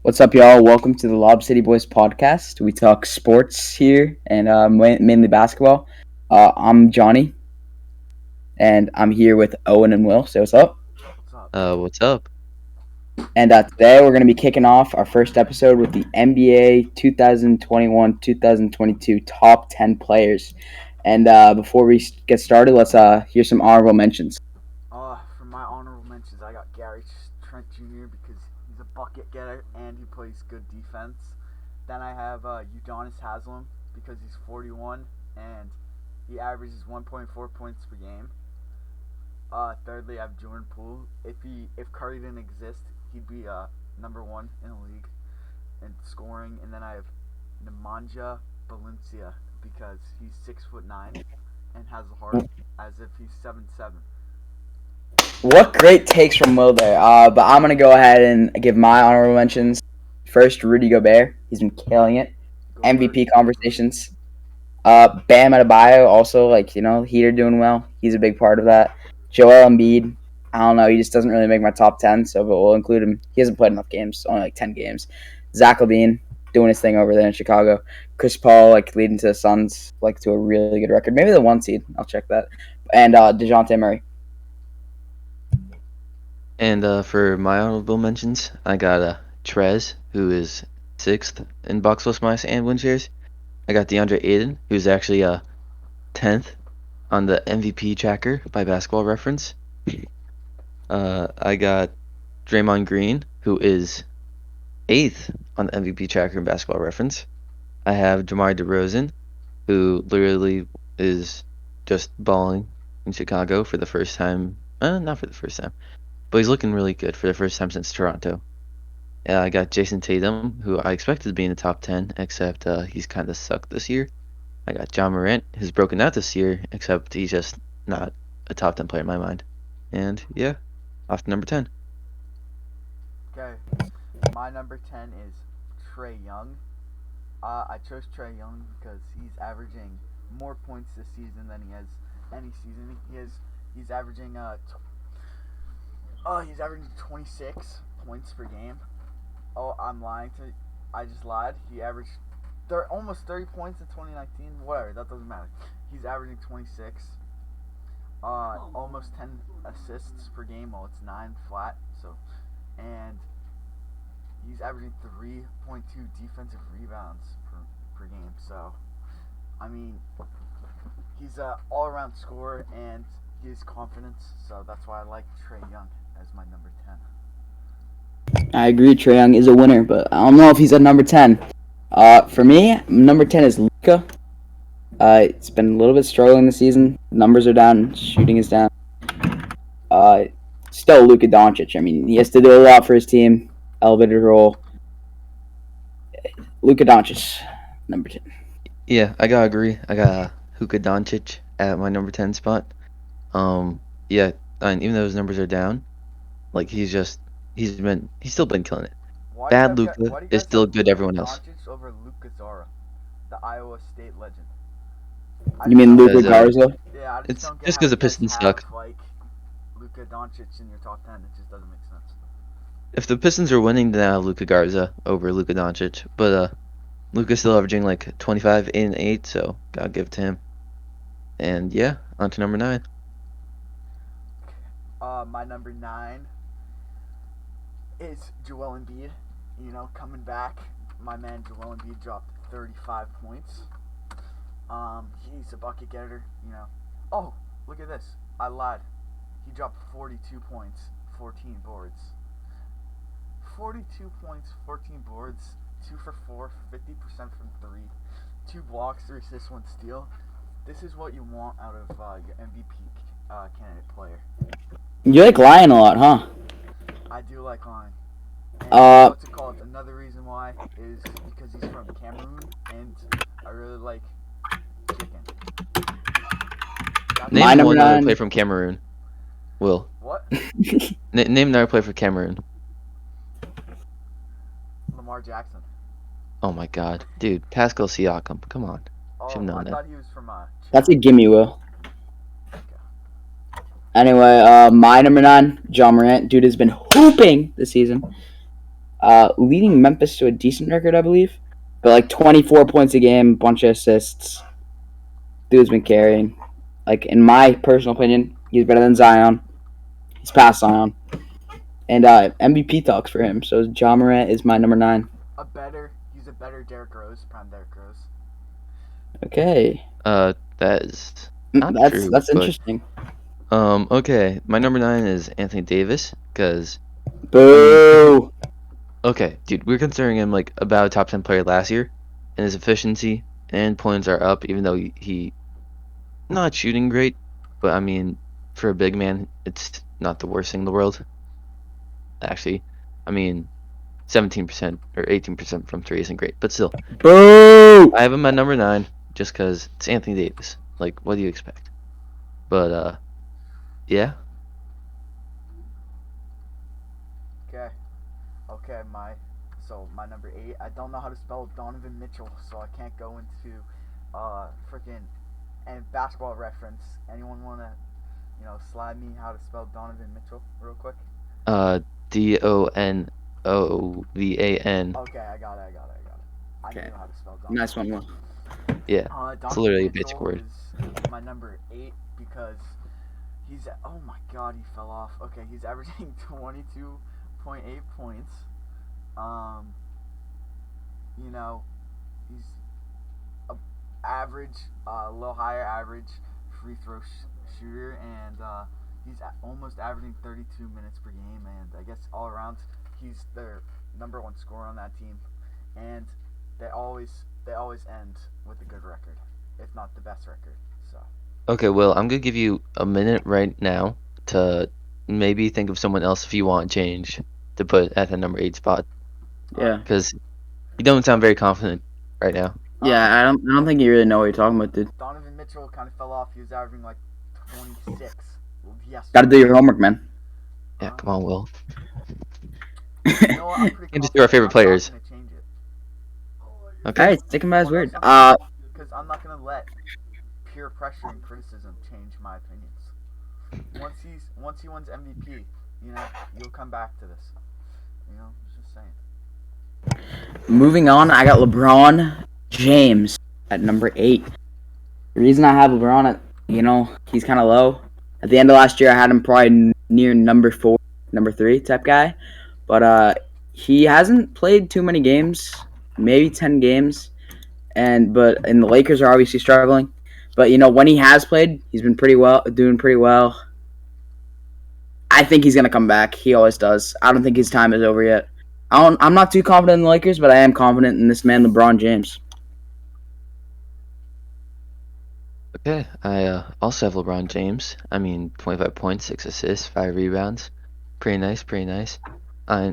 What's up, y'all? Welcome to the Lob City Boys PODCAst. We talk sports here and mainly basketball. I'm Johnny, and I'm here with Owen and Will. Say what's up. What's up? What's up? And today we're going to be kicking off our first episode with the NBA 2021-2022 top 10 players. And before we get started, let's hear some honorable mentions. For my honorable mentions, I got Gary Trent Jr. because he's a bucket getter and he plays good defense. Then I have Udonis Haslem because he's 41 and he averages 1.4 points per game. Thirdly, I have Jordan Poole. If Curry didn't exist, he'd be number one in the league in scoring. And then I have Nemanja Valencia because he's 6'9" and has a heart as if he's 7'7". What great takes from Will there. But I'm going to go ahead and give my honorable mentions. First, Rudy Gobert. He's been killing it. MVP conversations. Bam Adebayo also, Heater doing well. He's a big part of that. Joel Embiid, I don't know, he just doesn't really make my top 10, but we'll include him. He hasn't played enough games, only 10 games. Zach LaVine doing his thing over there in Chicago. Chris Paul, leading to the Suns, to a really good record. Maybe the 1 seed. I'll check that. And DeJounte Murray. And for my honorable mentions, I got Trez, who is 6th in box plus minus and win shares. I got DeAndre Ayton, who's actually 10th on the MVP tracker by Basketball Reference. I got Draymond Green, who is 8th on the MVP tracker in Basketball Reference. I have DeMar DeRozan, who literally is just balling in Chicago for the first time. Not for the first time, but he's looking really good for the first time since Toronto. I got Jason Tatum, who I expected to be in the top 10, except he's kind of sucked this year. I got John Morant, who's broken out this year, except he's just not a top 10 player in my mind. And yeah, off to number 10. Okay, my number 10 is Trae Young. I chose Trae Young because he's averaging more points this season than he has any season. He's averaging he's averaging 26 points per game. Oh, I'm lying to. I just lied. He averaged almost 30 points in 2019. Whatever, that doesn't matter. He's averaging 26. Almost 10 assists per game. Well, it's 9 flat. And he's averaging 3.2 defensive rebounds per game. So, I mean, he's an all-around scorer and he has confidence. So that's why I like Trae Young as my number 10. I agree, Trae Young is a winner, but I don't know if he's at number 10. For me, number 10 is Luka. It's been a little bit struggling this season. Numbers are down, shooting is down. Still Luka Doncic. I mean, he has to do a lot for his team. Elevated role. Luka Doncic, number 10. Yeah, I gotta agree. I got Luka Doncic at my number 10 spot. Yeah, and even though his numbers are down, he's still been killing it. Bad Luka is still good to everyone else. Doncic over Luka Zara, the Iowa State legend. You mean Luka Garza? Yeah, I It's don't get just how because the you guys Pistons have, suck. Luka Doncic in your top 10. It just doesn't make sense. If the Pistons are winning, then I have Luka Garza over Luka Doncic. But Luka's still averaging 25 and 8, so gotta give it to him. And yeah, on to number 9. My number 9 is Joel Embiid. Coming back, my man Joel Embiid dropped 35 points. He's a bucket getter. Oh, look at this. I lied. He dropped 42 points, 14 boards. 42 points, 14 boards, 2 for 4, 50% from 3, 2 blocks, 3 assists, 1 steal. This is what you want out of your MVP candidate player. You like lying a lot, huh? I do like lying. And what's it called? Another reason why is because he's from Cameroon, and I really like chicken. Name one other player from Cameroon. Will. What? Name another player for Cameroon. Lamar Jackson. Oh my god. Dude, Pascal Siakam. Come on. Should've known I that. thought he was from That's a gimme, Will. Anyway, my number 9, John Morant. Dude has been hooping this season. leading Memphis to a decent record, I believe. But like 24 points a game, bunch of assists. Dude's been carrying. Like in my personal opinion, he's better than Zion. He's past Zion. And MVP talks for him. So Ja Morant is my number 9. He's a better Derrick Rose, prime Derrick Rose. Okay. That is not true. That's but interesting. Okay, my number 9 is Anthony Davis because Boo. okay, dude, we're considering him like about a top 10 player last year, and his efficiency and points are up, even though he not shooting great, but I mean, for a big man, it's not the worst thing in the world. Actually, I mean, 17% or 18% from three isn't great, but still, Boo. I have him at number 9 just because it's Anthony Davis. Like, what do you expect? But yeah. Okay, my number 8. I don't know how to spell Donovan Mitchell, so I can't go into freaking and basketball reference. Anyone wanna slide me how to spell Donovan Mitchell real quick? Donovan. Okay, I got it. I Okay. knew how to spell Donovan. Nice one, Will. Yeah, it's Donovan literally a basic Mitchell word. is my number 8 because oh my god, he fell off. Okay, he's averaging 22.8 points. Um, you know, he's a a little higher average free throw shooter, and he's almost averaging 32 minutes per game. And I guess all around, he's their number 1 scorer on that team, and they always end with a good record, if not the best record. So. Okay, well, I'm gonna give you a minute right now to maybe think of someone else if you want change to put at the number 8 spot, Yeah. because you don't sound very confident right now. Yeah, I don't think you really know what you're talking about, dude. Donovan Mitchell kind of fell off. He was averaging like 26. Yes. Got to do your homework, man. Yeah, come on, Will. You know what? I'm pretty Can't just do our favorite players. I'm not gonna change it. Okay. Hey, stick him by his word. Because I'm not gonna let peer pressure and criticism change my opinions. Once he wins MVP, you'll come back to this. Just saying. Moving on, I got LeBron James at number 8. The reason I have LeBron at, he's kind of low. At the end of last year, I had him probably near number 4, number 3 type guy. But he hasn't played too many games, maybe 10 games. But the Lakers are obviously struggling. But when he has played, he's been doing pretty well. I think he's gonna come back. He always does. I don't think his time is over yet. I'm not too confident in the Lakers, but I am confident in this man, LeBron James. Okay, I also have LeBron James. I mean, 25 points, 6 assists, 5 rebounds. Pretty nice, pretty nice.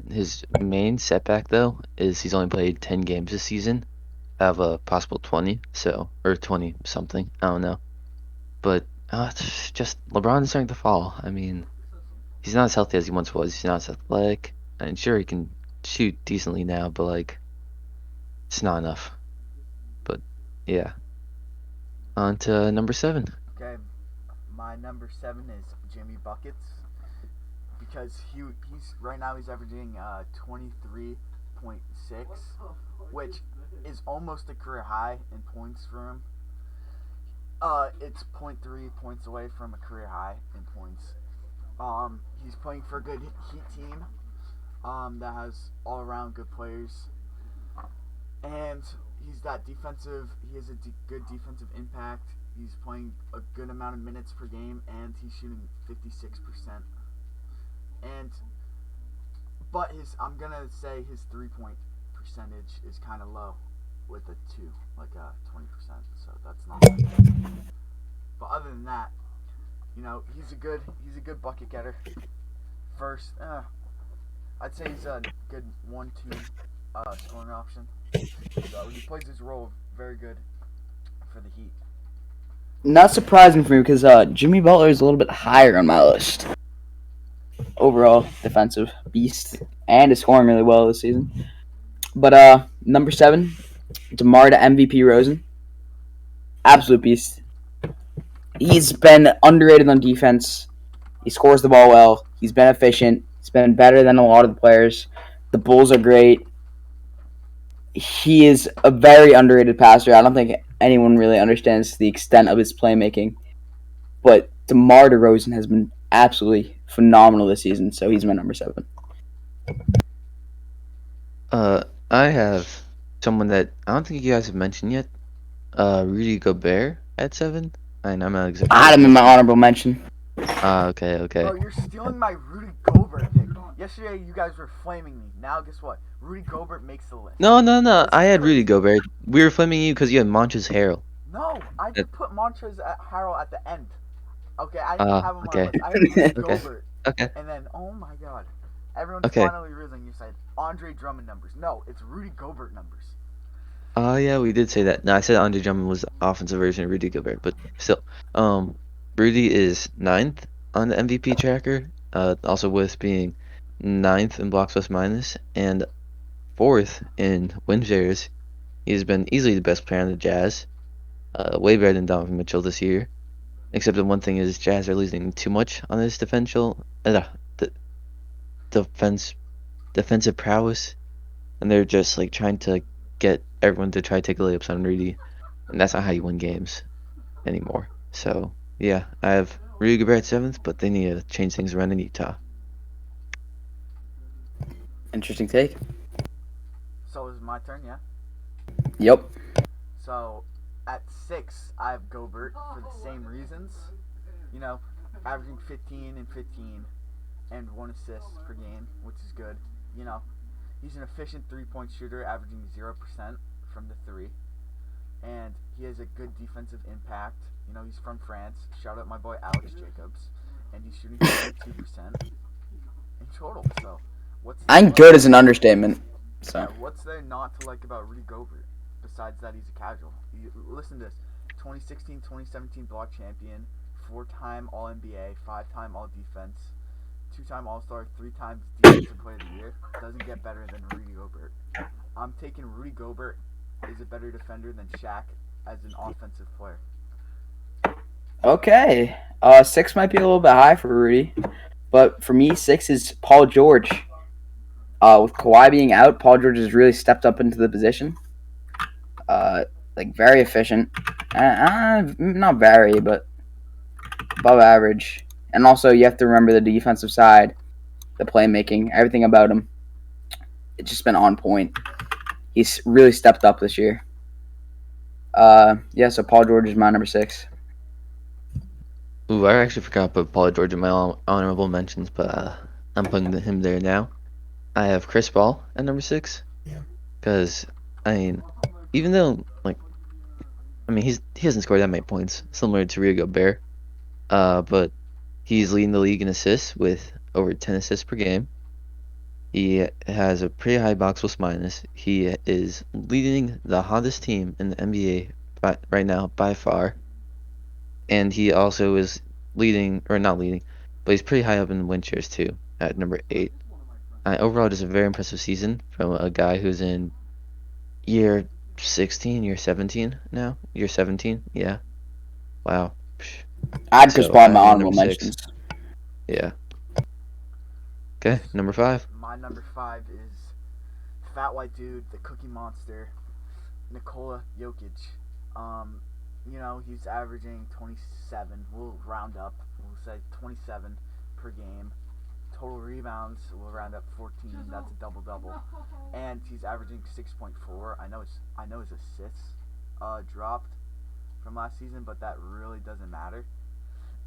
His main setback, though, is he's only played 10 games this season out of a possible 20, or 20 something, I don't know. But it's just LeBron's starting to fall. I mean, he's not as healthy as he once was. He's not as athletic. I'm sure he can shoot decently now, but like, it's not enough. But yeah, on to number 7. Okay, my number 7 is Jimmy Buckets because he's right now he's averaging 23.6, which is almost a career high in points for him. It's 0.3 points away from a career high in points. He's playing for a good Heat team that has all around good players, and he's that defensive. He has a good defensive impact. He's playing a good amount of minutes per game, and he's shooting 56%. But I'm gonna say his 3-point percentage is kind of low, with a 2, like 20%. So that's not good. But other than that, he's a good bucket getter. First, I'd say he's a good 1-2 scoring option. So he plays his role very good for the Heat. Not surprising for me because Jimmy Butler is a little bit higher on my list. Overall defensive beast and is scoring really well this season. But number 7, DeMar to MVP Rosen, absolute beast. He's been underrated on defense. He scores the ball well. He's been efficient. He's been better than a lot of the players. The Bulls are great. He is a very underrated passer. I don't think anyone really understands the extent of his playmaking. But DeMar DeRozan has been absolutely phenomenal this season, so he's my number 7. I have someone that I don't think you guys have mentioned yet. Rudy Gobert at 7. And I'm not exactly I sure had if him in he's my in. honorable mention. Okay. Bro, you're stealing my Rudy Gobert pick. Yesterday, you guys were flaming me. Now, guess what? Rudy Gobert makes the list. No. This I is had Rudy crazy. Gobert. We were flaming you because you had Montrezl Harrell. No, I That, did put Montrezl Harrell at the end. Okay, I didn't have him on my okay, list. I had Rudy okay, Gobert. okay, And then, oh my god. Everyone's okay. finally realizing you said Andre Drummond numbers. No, it's Rudy Gobert numbers. Oh yeah, we did say that. No, I said Andre Drummond was the offensive version of Rudy Gobert, but still, Rudy is ninth on the MVP tracker. Also with being ninth in blocks plus minus and fourth in win shares. He's been easily the best player on the Jazz. Way better than Donovan Mitchell this year. Except the one thing is Jazz are losing too much on this the defense defensive prowess, and they're just like trying to get everyone to try to take layups on Rudy, and that's not how you win games anymore. So yeah, I have Rudy Gobert at 7th, but they need to change things around in Utah. Interesting take. So is it my turn, yeah? Yep. So at 6, I have Gobert for the same reasons. You know, averaging 15 and 15 and 1 assist per game, which is good. You know, he's an efficient 3-point shooter, averaging 0% from the 3. And he has a good defensive impact. You know, he's from France. Shout out my boy Alex Jacobs. And he's shooting 42% in total. So, I'm good as an understatement. So. what's there not to like about Rudy Gobert besides that he's a casual? Listen to this: 2016-2017 block champion, 4-time All NBA, 5-time All Defense, 2-time All Star, 3 times Defensive Player of the Year. Doesn't get better than Rudy Gobert. I'm taking Rudy Gobert is a better defender than Shaq as an offensive player. Okay. 6 might be a little bit high for Rudy, but for me, 6 is Paul George. With Kawhi being out, Paul George has really stepped up into the position. Like very efficient. Not very, but above average. And also, you have to remember the defensive side, the playmaking, everything about him. It's just been on point. He's really stepped up this year. So Paul George is my number 6. Ooh, I actually forgot to put Paul George in my honorable mentions, but I'm putting him there now. I have Chris Paul at number 6 because I mean, even though he hasn't scored that many points, similar to Rudy Gobert. But he's leading the league in assists with over 10 assists per game. He has a pretty high box plus minus. He is leading the hottest team in the NBA right now by far. And he also is leading, or not leading, but he's pretty high up in win shares too, at number 8. Overall, just a very impressive season from a guy who's in year 16, year 17 now. Year 17, yeah. Wow. I had Chris So Paul in I my have him at honorable number 6. mentions. Yeah. Okay, number 5. My number 5 is fat white dude, the Cookie Monster, Nikola Jokic. He's averaging 27. We'll round up. We'll say 27 per game. Total rebounds, we'll round up 14. That's a double double, and he's averaging 6.4. I know his assists dropped from last season, but that really doesn't matter.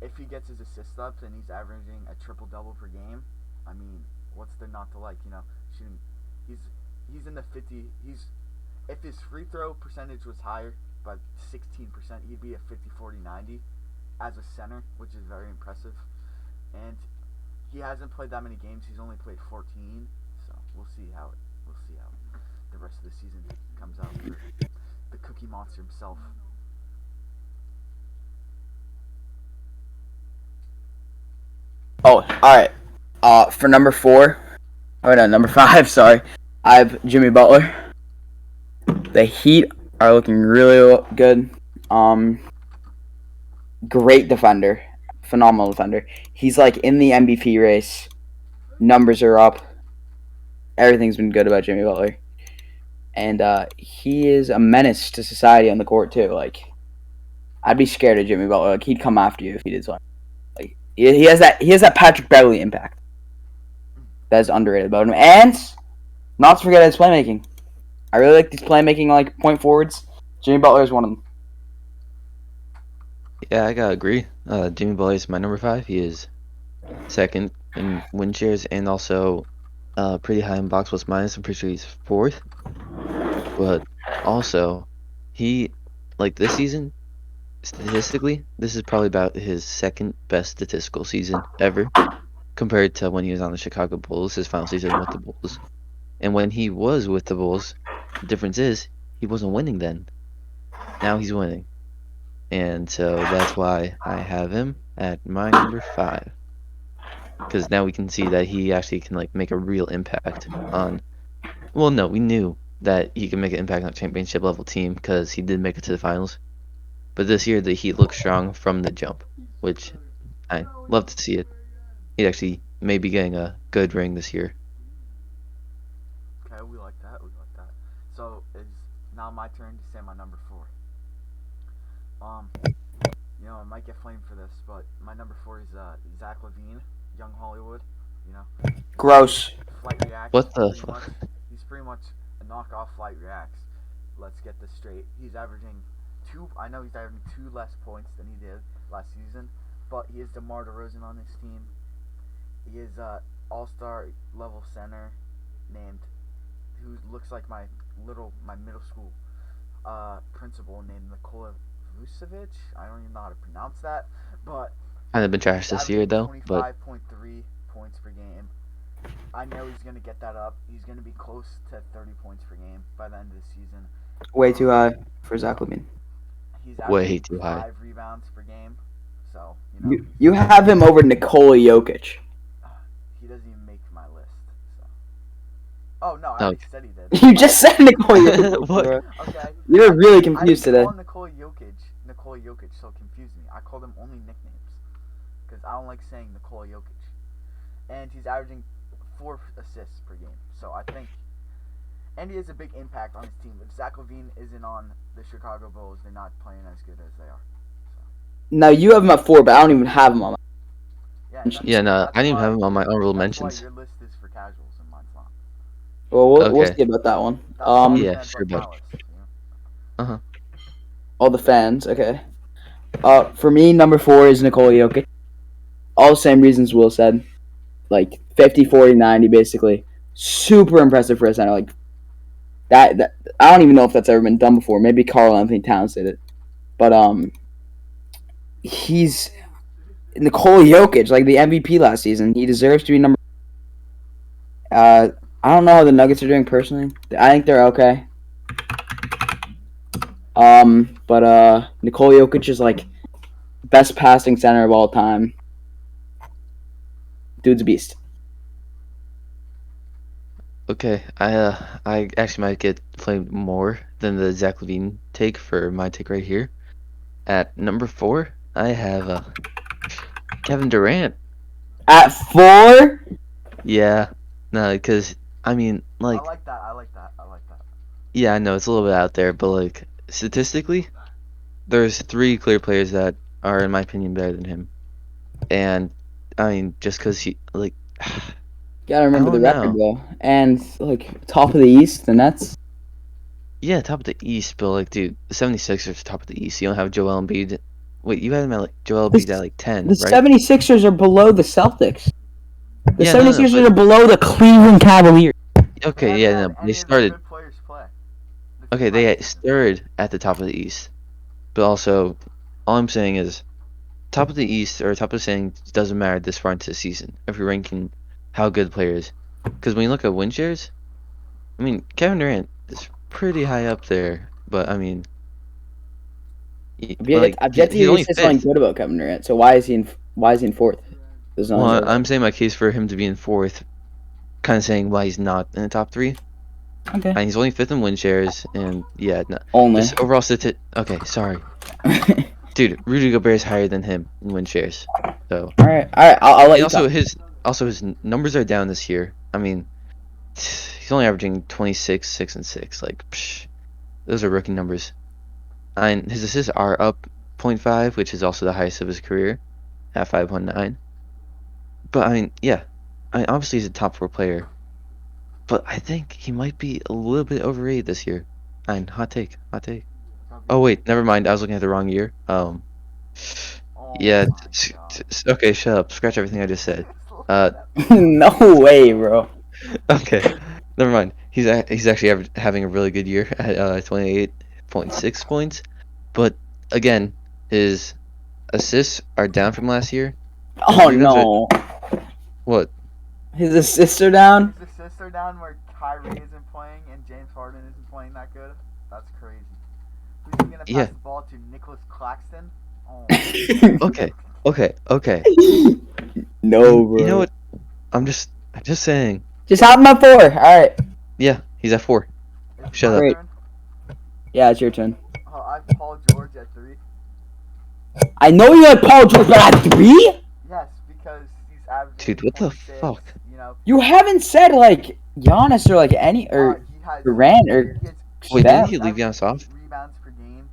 If he gets his assists up and he's averaging a triple double per game, I mean, what's there not to like? Shooting. He's in the 50. If his free throw percentage was higher by 16%, he'd be a 50-40-90 as a center, which is very impressive. And he hasn't played that many games. He's only played 14, so we'll see how the rest of the season comes out for the Cookie Monster himself. Oh, all right. For number 4, or no, number 5. Sorry, I have Jimmy Butler. The Heat are looking really good. Great defender, phenomenal defender. He's like in the MVP race. Numbers are up. everything's been good about Jimmy Butler, and he is a menace to society on the court too. Like, I'd be scared of Jimmy Butler. Like, he'd come after you if he did something. Like, he has that Patrick Beverley impact. That's underrated about him, and not to forget his playmaking. I really like these playmaking like point forwards. Jimmy Butler is one of them. Yeah, I gotta agree. Jimmy Butler is my number 5. He is second in win shares and also pretty high in box plus minus. I'm pretty sure he's fourth. But also, he like this season, statistically, this is probably about his second best statistical season ever compared to when he was on the Chicago Bulls, his final season with the Bulls. And when he was with the Bulls, the difference is he wasn't winning then. Now he's winning. And so that's why I have him at my number 5. Because now we can see that he actually can like make a real impact on. Well, no, we knew that he can make an impact on a championship level team because he did make it to the finals. But this year the Heat looked strong from the jump, which I love to see it. He actually may be getting a good ring this year. Okay, we like that. We like that. So it's now my turn to say my number 4. I might get flamed for this, but my number 4 is Zach LaVine, Young Hollywood. You know, Gross. Flight Reacts. What the? He's pretty much a knockoff Flight Reacts. Let's get this straight. He's averaging I know he's averaging 2 less points than he did last season, but he is DeMar DeRozan on his team. He is all-star level center named who looks like my middle school principal named Nikola Vucevic. I don't even know how to pronounce that, but Kind of been trash this year though. But 25.3 points per game. I know he's gonna get that up. He's gonna be close to 30 points per game by the end of the season. Way too high for Zach LaVine. He's way averaging too high. 5 rebounds per game. So You have him over Nikola Jokic. he doesn't even make my list. So. Oh no, I No. already said he did. You just said Nikola Jokic. What? Bro. Okay. You're really confused I didn't today. call Nikola Jokic, so it confused me. I called him only nicknames because I don't like saying Nikola Jokic. And he's averaging 4 assists per game. So I think, and he has a big impact on his team. If Zach LaVine isn't on the Chicago Bulls, they're not playing as good as they are. So. Now you have him at 4, but I don't even have him on. Yeah, no, I didn't even have him on my honorable mentions. That's why your list is for casuals and mine's not. Well, we'll Okay. see about that one. That's why I'm Yeah, mad sure, about bud. my list, you know? All the fans, okay. For me, number 4 is Nikola Jokic. All the same reasons Will said. Like 50, 40, 90, basically. Super impressive for a center. Like that I don't even know if that's ever been done before. Maybe Karl Anthony Towns did it. But he's Nikola Jokic, like the MVP last season. He deserves to be number. I don't know how the Nuggets are doing personally. I think they're okay. But Nikola Jokic is like best passing center of all time. Dude's a beast. Okay, I actually might get flamed more than the Zach LaVine take for my take right here. At number 4, I have Kevin Durant. At 4? Yeah, no, because I mean, like, I like that. yeah, I know it's a little bit out there, but like statistically, there's 3 clear players that are, in my opinion, better than him. And I mean, just because he like, Gotta remember the don't record know. though. And like top of the East, the Nets. Yeah, top of the East, but like, dude, the 76ers top of the East. You don't have Joel Embiid. Wait, you had him at like Joel Embiid at like 10, The right? 76ers are below the Celtics. The Yeah, no, 76ers but are below the Cleveland Cavaliers. okay, yeah, no, they started. Good players play. Okay, they started at the top of the East, but also, all I'm saying is, top of the East or top of the standings doesn't matter this far into the season if you're ranking how good the player is. Because when you look at win shares, I mean, Kevin Durant is pretty high up there, but I mean, like I've yet to he's hear you only say something fifth. good about Kevin Durant. So why is he in 4th? There's nothing Well, good about I'm saying my case for him to be in 4th, kind of saying why he's not in the top 3. it. Okay. And he's only 5th in win shares, and yeah, no, Only. just overall Okay, sorry, dude. Rudy Gobert is higher than him in win shares, so. All right. I'll let And you also talk. his numbers are down this year. I mean, he's only averaging 26, 6, and 6. Like, psh, those are rookie numbers. And his assists are up 0.5, which is also the highest of his career at 519. But I mean, yeah, obviously he's a top 4 player, but I think he might be a little bit overrated this year. And hot take, hot take. Oh wait, never mind. I was looking at the wrong year. Oh Yeah. my god. Okay, shut up. Scratch everything I just said. Uh, No way, bro. okay, never mind. He's actually having a really good year at 28.6 points, but again, his assists are down from last year. His Oh rebounds are no. what? His assists are down? His assists are down where Kyrie isn't playing and James Harden isn't playing that good. That's crazy. Who's he gonna pass Yeah. the ball to? Nicholas Claxton? Oh my Okay. Okay. No, You know bro. what? I'm just saying. Just have him at 4. Alright. Yeah, he's at 4. Is it Shut my up. Great. turn? Yeah, it's your turn. Oh, I have Paul George at 3. I know you had Paul George, but at 3? Yes, because he's averaging Dude, what the 26. fuck? You know, You haven't said like Giannis or like any or he has Durant or he gets Wait, Steph. didn't he he's leave averaging Giannis off? 8 rebounds per game.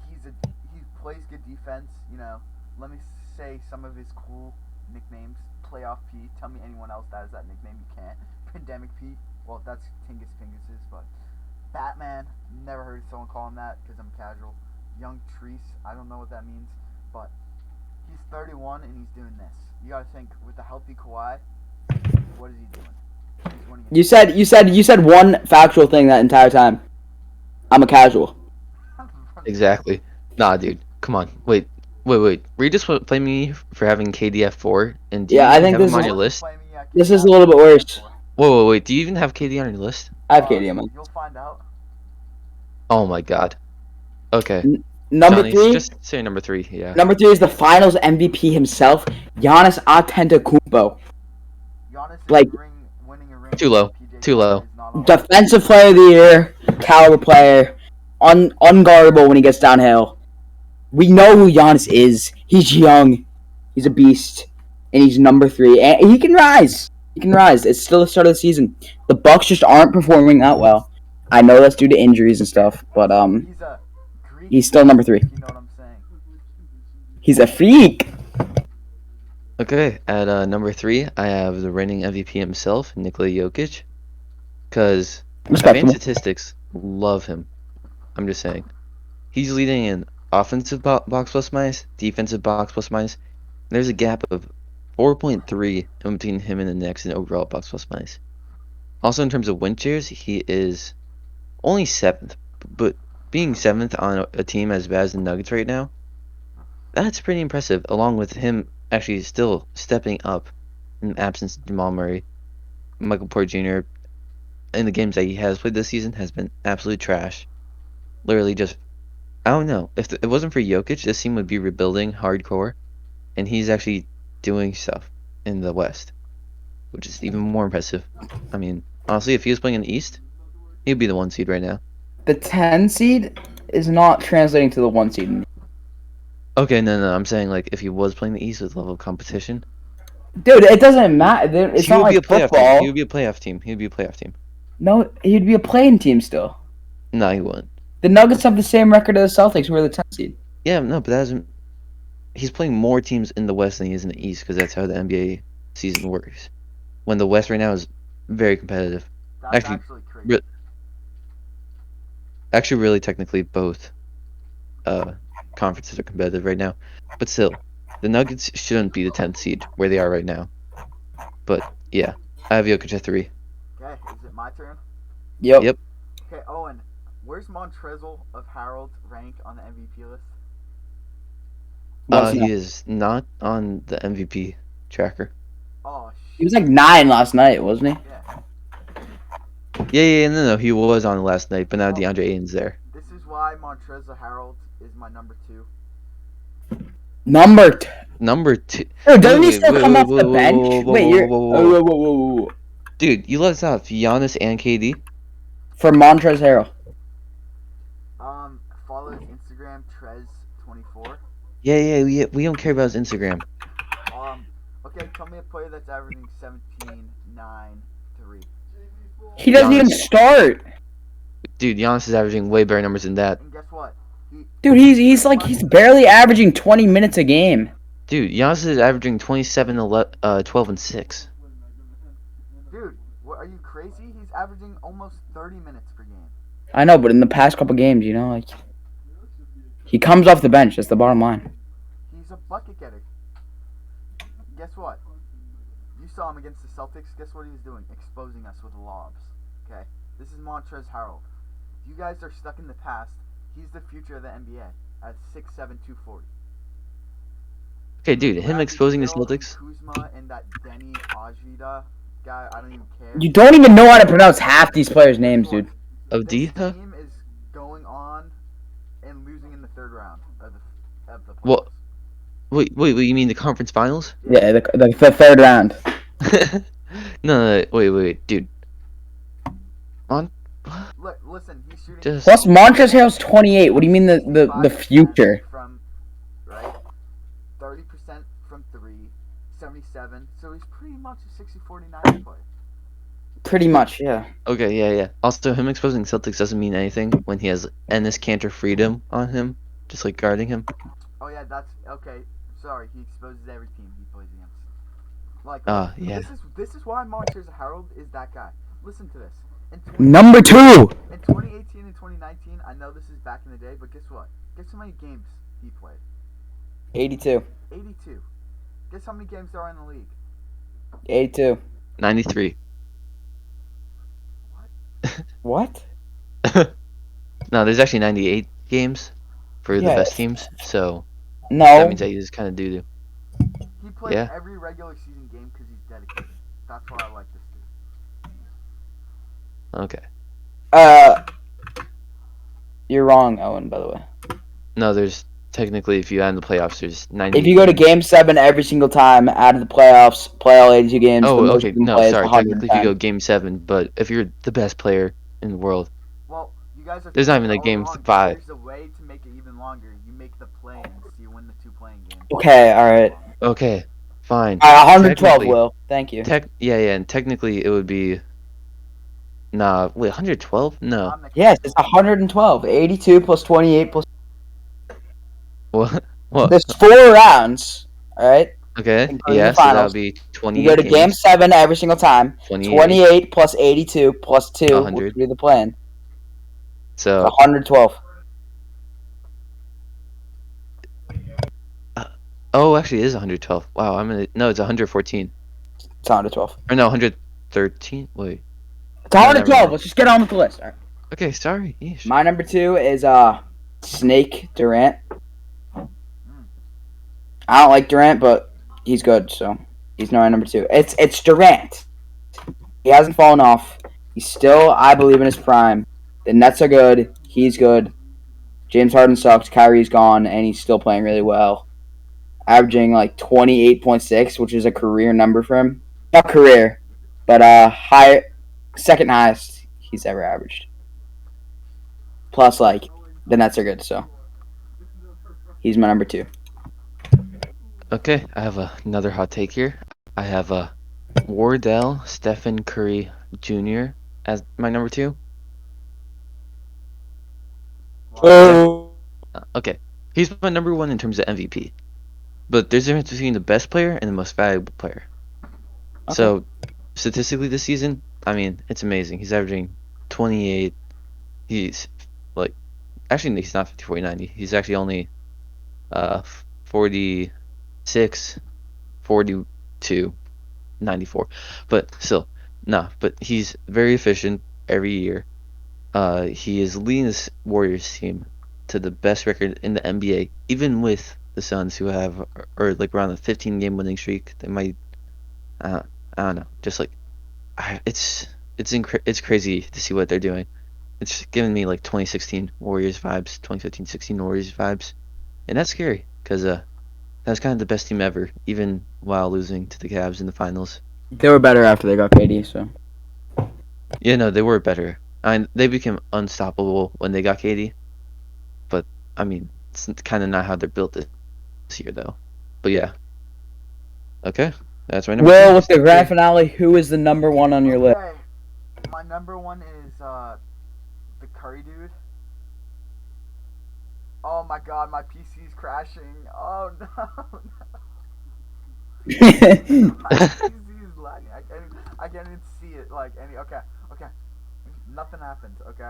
He plays good defense. You know, let me say some of his cool nicknames. Playoff P. Tell me anyone else that has that nickname. You can't. Pandemic P. Well, that's Tingus Pinguses, but Batman. Never heard someone call him that because I'm casual. Young Treese. I don't know what that means, but he's 31 and he's doing this. You gotta think with a healthy Kawhi, what is he doing? He's winning. You said one factual thing that entire time. I'm a casual. Exactly. Nah, dude. Come on. Wait. Were you just blaming me for having KD at 4? And do you Yeah, I even think have him this on is your list? this is a little bit worse. Wait. Do you even have KD on your list? I have KD on mine. You'll find out. Oh my god. Okay. Number Johnny, 3. just say number 3. Yeah. Number 3 is the Finals MVP himself, Giannis Antetokounmpo. Giannis is Like winning a ring. Too low. PJ Too Tucker low. is not on. Defensive Player of the Year, caliber player, unguardable when he gets downhill. We know who Giannis is. He's young, he's a beast, and he's number 3. And he can rise. He can rise. It's still the start of the season. The Bucks just aren't performing that well. I know that's due to injuries and stuff, but He's a Greek. he's still number 3. You know what I'm saying? He's a freak. Okay. At number 3, I have the reigning MVP himself, Nikola Jokic. Because advanced Respectable. statistics love him. I'm just saying. He's leading in offensive box plus minus, defensive box plus minus. There's a gap of 4.3 in between him and the next in overall box plus minus. Also, in terms of win shares, he is only 7th. But being 7th on a team as bad as the Nuggets right now, that's pretty impressive, along with him actually still stepping up in the absence of Jamal Murray. Michael Porter Jr., in the games that he has played this season, has been absolute trash. Literally just, I don't know. If it wasn't for Jokic, this team would be rebuilding hardcore, and he's actually doing stuff in the West, which is even more impressive. I mean, honestly, if he was playing in the East, he'd be the 1 seed right now. The 10 seed is not translating to the 1 seed. Okay, no, I'm saying like if he was playing the East with level of competition, Dude, it doesn't matter. It's he not would be a like playoff football. team. He would be a playoff team. He would be a playoff team. No, he'd be a playing team still. No, he wouldn't. The Nuggets have the same record as the Celtics, who are the 10 seed. Yeah, no, but that doesn't. He's playing more teams in the West than he is in the East because that's how the NBA season works. When the West right now is very competitive. That's Actually, crazy. Really, technically, both conferences are competitive right now. But still, the Nuggets shouldn't be the 10th seed where they are right now. But yeah, I have Jokic at 3. Okay, is it my turn? Yep. Okay, Owen, where's Montrezl of Harold rank on the MVP list? Once He is not on the MVP tracker. Oh, He was like 9 last night, wasn't he? Yeah. Yeah, no, he was on last night, but now DeAndre Ayton's there. This is why Montrezl Harold is my number 2. Number 2. Number 2. Oh, doesn't he still come off the bench? Wait, you're. Whoa. Dude, you left out Giannis and KD? For Montrezl Harrell. Follow his Instagram, Trez24. Yeah, we don't care about his Instagram. Okay, tell me a player that's averaging 17, 9, 3. He doesn't even Giannis, start. dude, Giannis is averaging way better numbers than that. And guess what? Dude, he's barely averaging 20 minutes a game. Dude, Giannis is averaging 27, 11, 12, and 6. Dude, what, are you crazy? He's averaging almost 30 minutes per game. I know, but in the past couple games, like he comes off the bench. That's the bottom line. He's a bucket getter. Guess what? You saw him against the Celtics. Guess what he was doing? Exposing us with lobs. Okay? This is Montrezl Harrell. You guys are stuck in the past. He's the future of the NBA at 6'7", 240. Okay, dude, him Bradley exposing the Beal, Celtics. Kuzma, and that Denny Ajita guy, I don't even care. You don't even know how to pronounce half these players' names, dude. This Avdija? team is going on and losing in the third round of the playoffs. What? Wait, you mean the conference finals? Yeah, the third round. No, wait, dude. On. Listen, he's shooting. Just. Plus, Montrezl Harrell's 28. What do you mean the future? From, right, 30% from 3, 77. So he's pretty much a 60-40-90 player. Pretty much, yeah. Okay, yeah. Also, him exposing Celtics doesn't mean anything when he has Ennis Cantor Freedom on him, just like guarding him. Oh yeah, that's okay. Sorry, he exposes every team he plays against. Like, Yeah. This is why Montrezl Harrell is that guy. Listen to this. Number 2. In 2018 and 2019, I know this is back in the day, but guess what? Guess how many games he played? 82. 82. Guess how many games there are in the league? 82. 93. What? No, there's actually 98 games for the Yeah. best teams, so No. that means that he's kind of doo-doo. He plays Yeah. every regular season game because he's dedicated. That's why I like this dude. Okay. You're wrong, Owen, by the way. No, there's technically, if you add in the playoffs, there's 90. If you go to Game 7 every single time out of the playoffs, play all 82 games, the Oh, most okay. you can No, play is sorry. Technically, if you 110. go Game 7, but if you're the best player in the world, Well, you guys are. There's not even a all Game wrong. 5. There's a way to make it even longer. You make the play-ins. You win the 2 playing games. Okay, alright. Okay, fine. 112, Technically- Will. Thank you. Yeah, and technically it would be. Nah, wait, 112? No. I'm the Yes, captain. it's 112. 82 plus 28 plus... What? What? There's 4 rounds, alright? Okay, including yeah, the so that finals. would be 28 You go to Game games. 7 every single time. 28 plus 82 plus 2, which 100. would be the plan. So, 112. oh, actually, it is 112. Wow, no, it's 114. It's 112. Or no, 113. Wait. It's No, never 112. mind. Let's just get on with the list. All right. Okay, sorry. Yeesh. My number 2 is Snake Durant. I don't like Durant, but he's good, so he's my number 2. It's Durant. He hasn't fallen off. He's still, I believe, in his prime. The Nets are good. He's good. James Harden sucks. Kyrie's gone, and he's still playing really well. Averaging like 28.6, which is a career number for him. Not career, but second highest he's ever averaged. Plus, like, the Nets are good, so he's my number 2. Okay, I have another hot take here. I have Wardell Stephen Curry Jr. as my number 2. Oh. Okay, he's my number 1 in terms of MVP. But there's a difference between the best player and the most valuable player. Okay. So, statistically this season, I mean, it's amazing. He's averaging 28. He's like, actually, he's not 50, 40, 90. He's actually only 46, 42, 94. But still, nah. But he's very efficient every year. He is leading this Warriors team to the best record in the NBA, even with the Suns, who have or like around a 15-game winning streak. They might, I don't know, just like it's crazy to see what they're doing. It's giving me like 2016 Warriors vibes, 2015-16 Warriors vibes, and that's scary because that was kind of the best team ever, even while losing to the Cavs in the finals. They were better after they got KD, so. Yeah, no, they were better. They became unstoppable when they got KD, but I mean, it's kind of not how they're built this year, though. But yeah. Okay, that's my number. Will, 2. with the grand finale, who is the number 1 on your list? Okay. My number one is the Curry dude. Oh my god, my PC's crashing. Oh no, my PC is lagging. I can't even see it. Like any. Okay, okay. Nothing happened. Okay.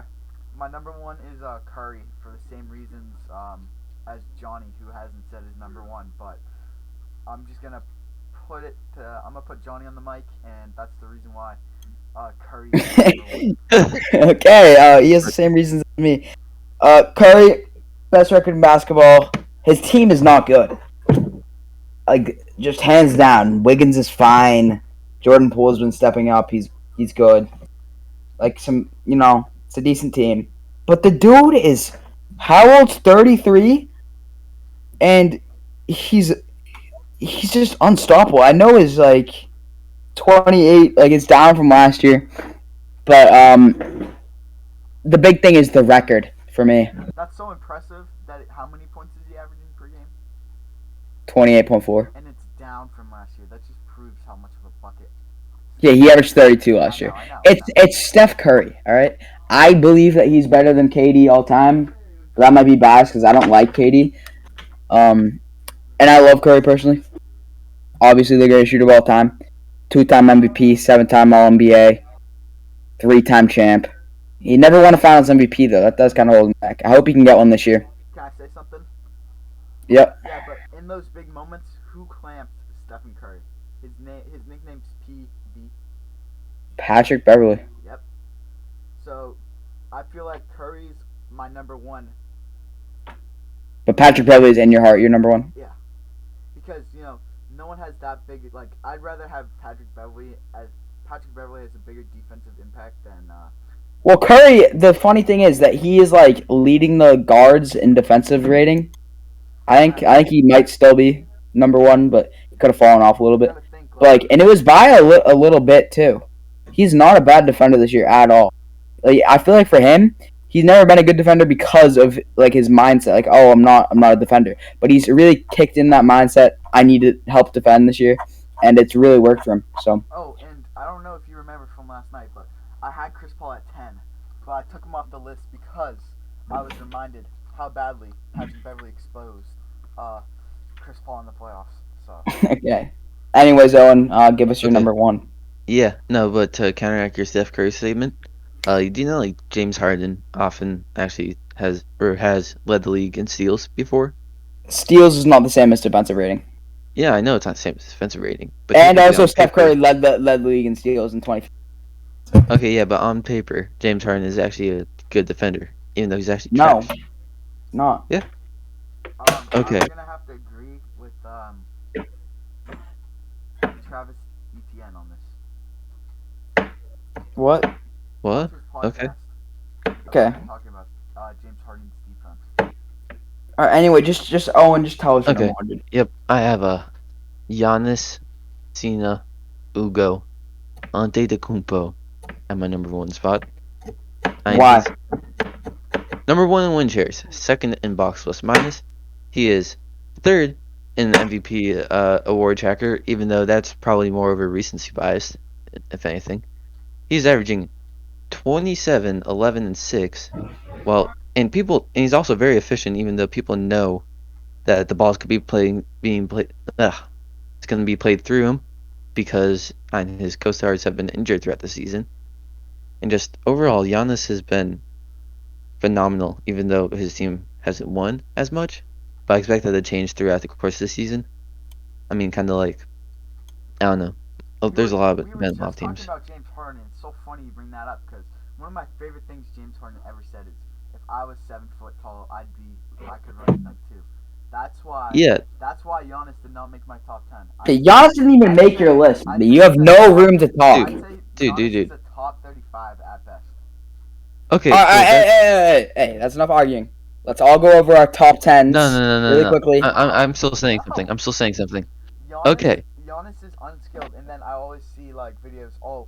My number one is Curry for the same reasons as Johnny, who hasn't said his number one. But I'm just gonna put it. I'm gonna put Johnny on the mic, and that's the reason why Curry is my number one. Okay, he has the same reasons as me. Curry, best record in basketball. His team is not good. Like, just hands down. Wiggins is fine. Jordan Poole's been stepping up. He's good. Like it's a decent team. But the dude is how old's 33, and he's just unstoppable. I know he's like 28, like it's down from last year, but the big thing is the record for me. That's so impressive. How many points is he averaging per game? 28.4. And it's down from last year. That just proves how much of a bucket. Yeah, he averaged 32 last year. I know. It's Steph Curry, all right? I believe that he's better than KD all time. But that might be biased because I don't like KD. And I love Curry personally. Obviously, the greatest shooter of all time. 2-time MVP, 7-time All-NBA, 3-time champ. He never won a Finals MVP, though. That does kind of hold him back. I hope he can get one this year. Can I say something? Yep. Yeah, but in those big moments, who clamped Stephen Curry? His nickname's PB. Patrick Beverley. Yep. So, I feel like Curry's my number one. But Patrick Beverley is in your heart. Your number one. Yeah. Because no one has that big. Like, I'd rather have Patrick Beverley has a bigger defensive impact than. Well, Curry. The funny thing is that he is like leading the guards in defensive rating. I think he might still be number one, but he could have fallen off a little bit. And it was by a little bit too. He's not a bad defender this year at all. Like, I feel like for him, he's never been a good defender because of like his mindset. Like, oh, I'm not a defender. But he's really kicked in that mindset. I need to help defend this year, and it's really worked for him. So. Oh, and I don't know if you remember from last night, but I had Chris Paul at 10, but I took him off the list because I was reminded how badly Patrick Beverley exposed Chris Paul in the playoffs. So. Okay. Anyways, Owen, give us your number one. Yeah, no, but to counteract your Steph Curry statement, do you know like James Harden often actually has led the league in steals before? Steals is not the same as defensive rating. Yeah, I know it's not the same as defensive rating. But and also Steph Curry led the league in steals in 20. Okay, yeah, but on paper, James Harden is actually a good defender, even though he's actually trash. Not. Yeah. Okay. I'm gonna have to agree with Travis Etienne on this. What? Okay. Okay. Talking about James Harden's defense. All right. Anyway, just Owen, just tell us your number one, dude. Yep, I have a Giannis, Cena, Ugo, Antetokounmpo at my number one spot. Why? Number one in win shares, second in box plus minus. He is third in the MVP award tracker, even though that's probably more of a recency bias, if anything. He's averaging 27, 11, and 6. Well, and he's also very efficient, even though people know that the balls could be it's going to be played through him because his co-stars have been injured throughout the season. And just overall, Giannis has been phenomenal, even though his team hasn't won as much. But I expect that to change throughout the course of the season. I mean, kind of like, I don't know. There's a lot of teams. We were just talking about James Harden. It's so funny you bring that up because one of my favorite things James Harden ever said is, "If I was 7 foot tall, I could run at night too." That's why. Yeah. That's why Giannis did not make my top 10. Okay, Giannis didn't even make your list. You have no room to talk. Dude. Is a top 35 at best. Okay. Hey, that's enough arguing. Let's all go over our top 10s. No. Really quickly. I'm still saying something. Giannis, Okay. Giannis is unskilled, and then I always see like videos. Oh,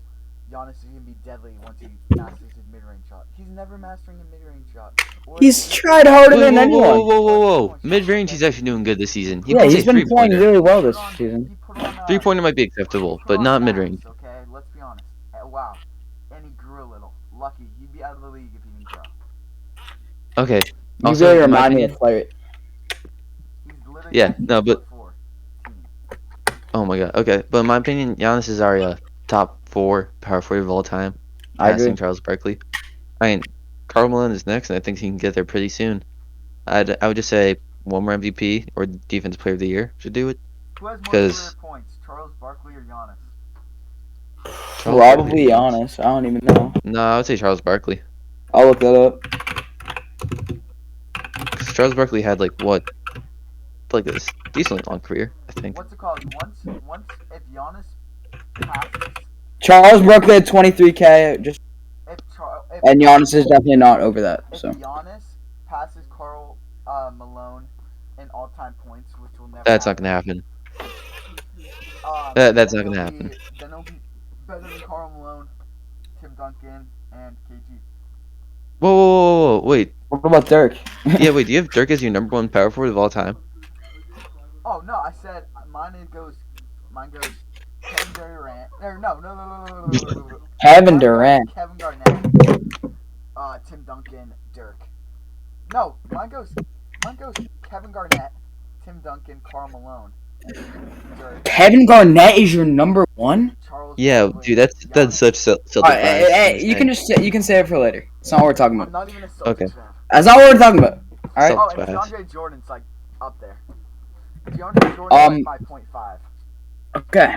Giannis is gonna be deadly once he masters his mid-range shot. He's never mastering a mid-range shot. He's tried harder than anyone. Whoa. Mid-range, he's actually doing good this season. He's been playing really well this season. 3-pointer might be acceptable, but not mid-range. Okay, let's be honest. Wow, and he grew a Okay. You Also, really in my remind me opinion, of Flair. He's literally yeah, making no, but 2 foot 4 team. oh my god. Okay, but in my opinion, Giannis is our top 4 power forward of all time, I agree. passing Charles Barkley. I mean, Karl Malone is next, and I think he can get there pretty soon. I would just say one more MVP or Defensive Player of the Year should do it Who has more career because points, Charles Barkley or Giannis? Charles Barkley, to Probably be honest. honest. I don't even know. No, I would say Charles Barkley I'll look that up. because Charles Barkley had like this decently long career, I think. What's it called? Once if Giannis passes, Charles Barkley had 23K, just if and Giannis Giannis is definitely not over that. if So Giannis passes Karl Malone in all-time points, which will never That's not happen, gonna happen. That's then not gonna happen. he'll be better than Karl Malone, Tim Duncan, and KG. Whoa, wait. what about Dirk? Yeah, wait. Do you have Dirk as your number one power forward of all time? Oh no, I said mine goes Kevin Durant. Or no. Kevin Mine goes Durant. Kevin Garnett, Tim Duncan, Dirk. No, mine goes Kevin Garnett, Tim Duncan, Karl Malone, Dirk, Kevin Garnett is your number one. Charles Yeah, Barkley, dude. That's Giannis. such Celtic bias thing to You can say. just you can say it for later. It's not what we're talking I'm about. not even a Celtics Okay. fan. That's not what we're talking about. All right. Oh, Celtics and bias. DeAndre Jordan's like up there. DeAndre Jordan's like my .5. Okay.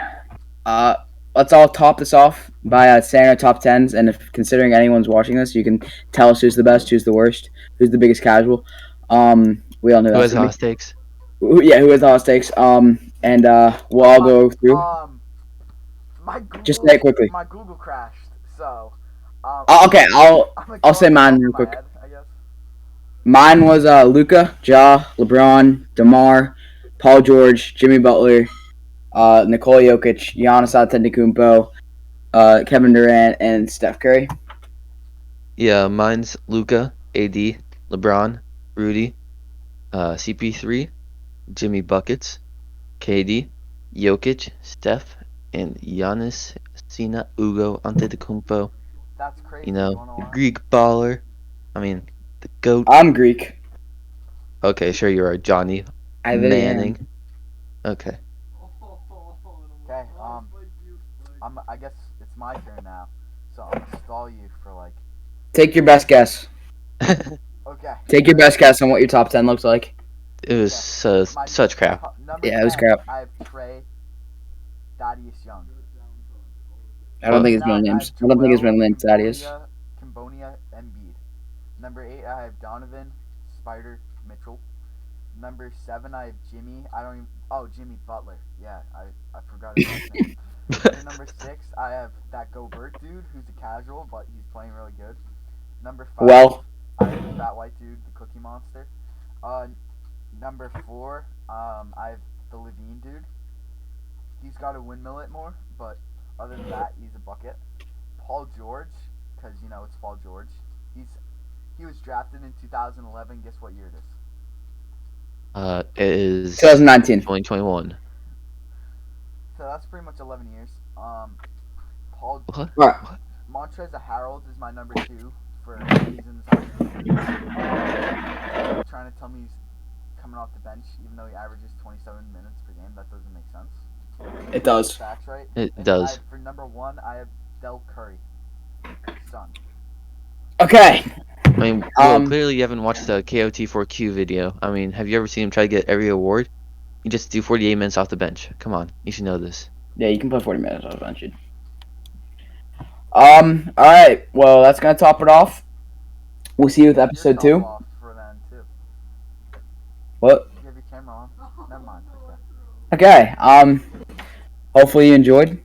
Let's all top this off by saying our top tens, and if considering anyone's watching this, you can tell us who's the best, who's the worst, who's the biggest casual. We all know Who that's has gonna hot takes? yeah, who has the hot takes. And we'll all go through. Just say it quickly. My Google crashed, so. Okay, I'll say mine real quick. Head, I guess. Mine was Luka, Ja, LeBron, DeMar, Paul George, Jimmy Butler, Nikola Jokic, Giannis Antetokounmpo, Kevin Durant, and Steph Curry. Yeah, mine's Luka, AD, LeBron, Rudy, CP3, Jimmy Buckets, KD, Jokic, Steph, and Giannis Sina Ugo Antetokounmpo. That's crazy. You know, the Greek baller. I mean, the GOAT. I'm Greek. Okay, sure you are, Johnny I really Manning. am. Okay. Okay. I guess it's my turn now, so I'm gonna stall you for like. Take your best guess. Okay. Take your best guess on what your top 10 looks like. It was such crap. Number Yeah, it was 10, crap. I have Trey, Thaddeus Young. I don't think his Number middle nine, name's. I don't think his middle name's Thaddeus. Kimbonia, Embiid. Number 8, I have Donovan, Spider, Mitchell. Number 7, I have Jimmy. Jimmy Butler. Yeah, I forgot his last name. Number 6, I have that Gobert dude who's a casual, but he's playing really good. Number 5, Well, I have that white dude, the Cookie Monster. Number 4, I have the Levine dude. He's got to windmill it more, but other than that, he's a bucket. Paul George, because it's Paul George. He was drafted in 2011. Guess what year it is? It is 2019. 2021. So that's pretty much 11 years. Paul What? Right. Montrezl Harrell is my number 2 for reasons. Trying to tell me he's coming off the bench, even though he averages 27 minutes per game. That doesn't make sense. It does. Facts, right? It And does. for number 1, I have Del Curry, son. Okay. I mean, well, Um, clearly you haven't watched the KOT4Q video. I mean, have you ever seen him try to get every award? You just do 48 minutes off the bench. Come on, you should know this. Yeah, you can play 40 minutes off the bench. All right. Well, that's gonna top it off. We'll see you with episode 2. Off for then too. What? You have your camera on. Never mind. Okay. Hopefully you enjoyed.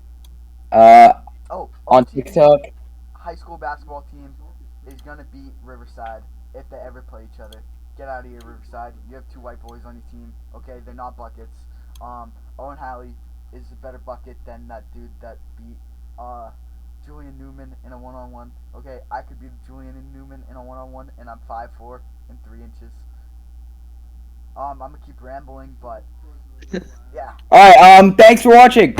On team, TikTok. high school basketball team is gonna beat Riverside if they ever play each other. Get out of here, Riverside. You have 2 white boys on your team. Okay, they're not buckets. Owen Halley is a better bucket than that dude that beat Julian Newman in a 1-on-1. Okay, I could beat Julian Newman in a 1-on-1, and I'm 5'4" and 3 inches. I'm gonna keep rambling, but yeah. All right. Thanks for watching.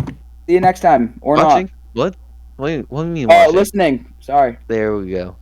See you next time or Watching? What? What do you mean not. watching? Listening. Sorry. There we go.